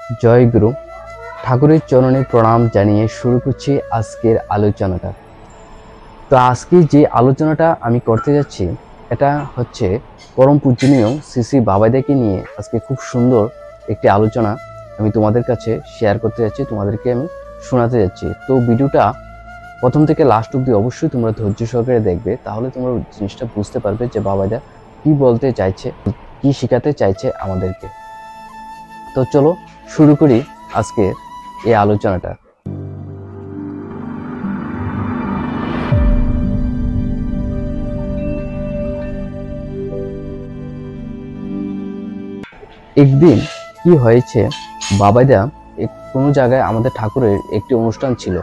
जय गुरु ठाकुरेर चरणे प्रणाम जानिए शुरू करছি আজকের আলোচনাটা। তো আজকে যে আলোচনাটা আমি করতে যাচ্ছি এটা হচ্ছে পরম পূজনীয় শ্রী শ্রী বাবাইদাকে নিয়ে আজকে খুব সুন্দর একটি আলোচনা আমি তোমাদের কাছে শেয়ার করতে যাচ্ছি, তোমাদেরকে আমি শোনাতে যাচ্ছি। তো ভিডিওটা প্রথম থেকে লাস্ট অবধি অবশ্যই তোমরা ধৈর্য সহকারে দেখবে, তাহলে তোমরা জিনিসটা বুঝতে পারবে যে বাবাইদা কি বলতে চাইছে, কি শেখাতে চাইছে আমাদেরকে। তো চলো শুরু করি আজকের এই আলোচনাটা। একদিন কি হয়েছে, বাবাইদা কোনো জায়গায় আমাদের ঠাকুরের একটি অনুষ্ঠান ছিল,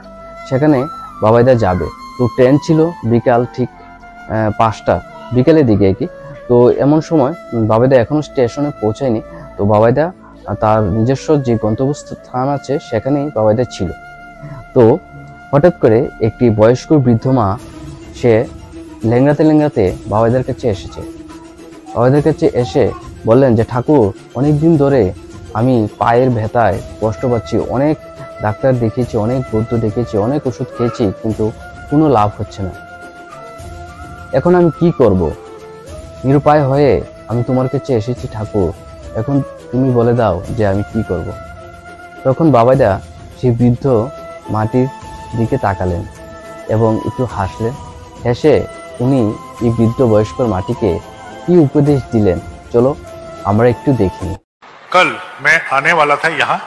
সেখানে বাবাইদা যাবে। তো ট্রেন ছিল বিকাল ঠিক 5টা বিকালের দিকে কি। তো এমন সময় বাবাইদা এখনো স্টেশনে পৌঁছায়নি। তো বাবাইদা তার নিজস্ব যে গন্তব্যস্থান আছে সেখানেই বাবাইদা ছিল। তো হঠাৎ করে একটি বয়স্ক বৃদ্ধ মা সে লেংড়াতে লেংড়াতে বাবাইদার কাছে এসেছে। বাবাইদার কাছে এসে বললেন যে ঠাকুর, অনেক দিন ধরে আমি পায়ের ব্যথায় কষ্ট পাচ্ছি, অনেক ডাক্তার দেখিয়েছি, অনেক বৈদ্য দেখিয়েছি, অনেক ওষুধ খেয়েছি, কিন্তু কোনো লাভ হচ্ছে না। এখন আমি কি করব? নিরুপায় হয়ে আমি তোমার কাছে এসেছি ঠাকুর, এখন তুমি বলে দাও যে আমি কি করব। তখন বাবাইদা সেই বৃদ্ধ মাটির দিকে তাকালেন এবং একটু হাসলেন। হেসে উনি এই বৃদ্ধ বয়স্কর মাটিকে কি উপদেশ দিলেন চলো আমরা একটু দেখি। कल मैं आने वाला था यहाँ,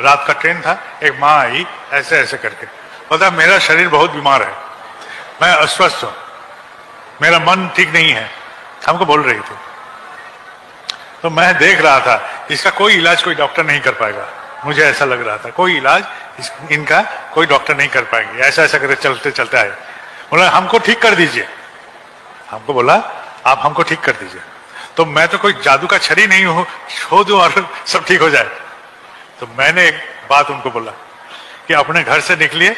रात का ट्रेन था, एक माँ आई ऐसे ऐसे करके, बोला मेरा शरीर बहुत बीमार है, मैं अस्वस्थ हूँ, मेरा मन ठीक नहीं है, हमको बोल रही थी। तो मैं देख रहा था इसका कोई इलाज कोई डॉक्टर नहीं कर पाएगा, मुझे ऐसा लग रहा था कोई इलाज इनका कोई डॉक्टर नहीं कर पाएंगे। ऐसा ऐसा करके चलते चलते आए, बोला हमको ठीक कर दीजिए। हमको बोला आप हमको ठीक कर दीजिए। तो मैं तो कोई जादू का छड़ी नहीं हूं, छो दूं और सब ठीक हो जाए। तो मैंने एक बात उनको बोला कि अपने घर से निकलिए,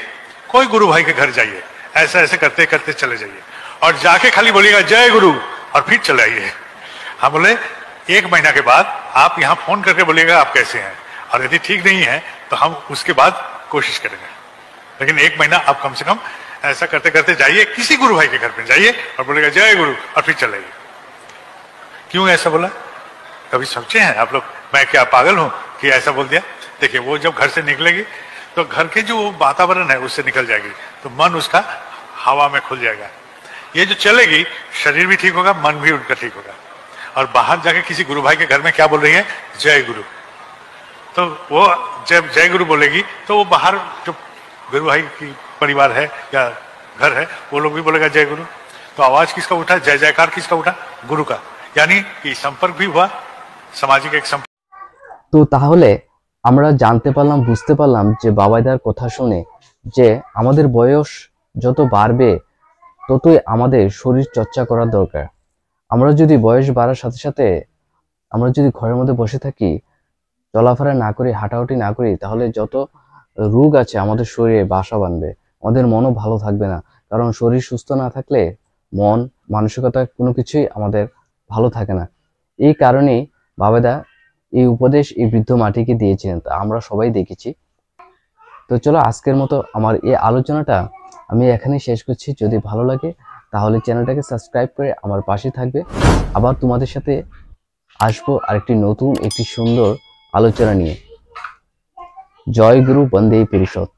कोई गुरु भाई के घर जाइए, ऐसा ऐसे करते करते चले जाइए और जाके खाली बोलिएगा जय गुरु और फिर चले आइए। हम बोले 1 महीना के बाद आप यहाँ फोन करके बोलिएगा आप कैसे हैं, और यदि ठीक नहीं है तो हम उसके बाद कोशिश करेंगे, लेकिन 1 महीना आप कम से कम ऐसा करते करते जाइए, किसी गुरु भाई के घर में जाइए और बोलेगा जय गुरु और फिर चले आइए। क्यों ऐसा बोला, कभी सोचे हैं आप लोग? मैं क्या पागल हूं कि ऐसा बोल दिया? देखिए वो जब घर से निकलेगी तो घर के जो वातावरण है उससे निकल जाएगी, तो मन उसका हवा में खुल जाएगा। ये जो चलेगी शरीर भी ठीक होगा, मन भी उनका ठीक होगा। और बाहर जाके किसी गुरु भाई के घर में क्या बोल रही है, जय गुरु। तो वो जब जय गुरु बोलेगी तो वो बाहर जो गुरु भाई की परिवार है या घर है वो लोग भी बोलेगा जय गुरु। तो आवाज किसका उठा, जय जयकार किसका उठा, गुरु का, यानी कि संपर्क भी हुआ, सामाजिक एक संपर्क। তো তাহলে আমরা জানতে পারলাম, বুঝতে পারলাম যে বাবাইদার কথা শুনে যে আমাদের বয়স যত বাড়বে ততই আমাদের শরীর চর্চা করার দরকার। আমরা যদি বয়স বাড়ার সাথে সাথে আমরা যদি ঘরের মধ্যে বসে থাকি, চলাফেরা না করি, হাঁটাহাঁটি না করি, তাহলে যত রোগ আছে আমাদের শরীরে বাসা বাঁধবে, আমাদের মনও ভালো থাকবে না। কারণ শরীর সুস্থ না থাকলে মন মানসিকতা কোনো কিছুই আমাদের ভালো থাকে না। এই কারণেই বাবাইদা এই উপদেশ এই বৃদ্ধ মাটিকে দিয়েছিলেন, তা আমরা সবাই দেখেছি। তো চলো আজকের মতো আমার এই আলোচনাটা আমি এখানেই শেষ করছি। যদি ভালো লাগে তাহলে চ্যানেলটাকে সাবস্ক্রাইব করে আমার পাশে থাকবে। আবার তোমাদের সাথে আসবো আরেকটি নতুন একটি সুন্দর আলোচনা নিয়ে। জয় গুরু বন্দে পরিষদ।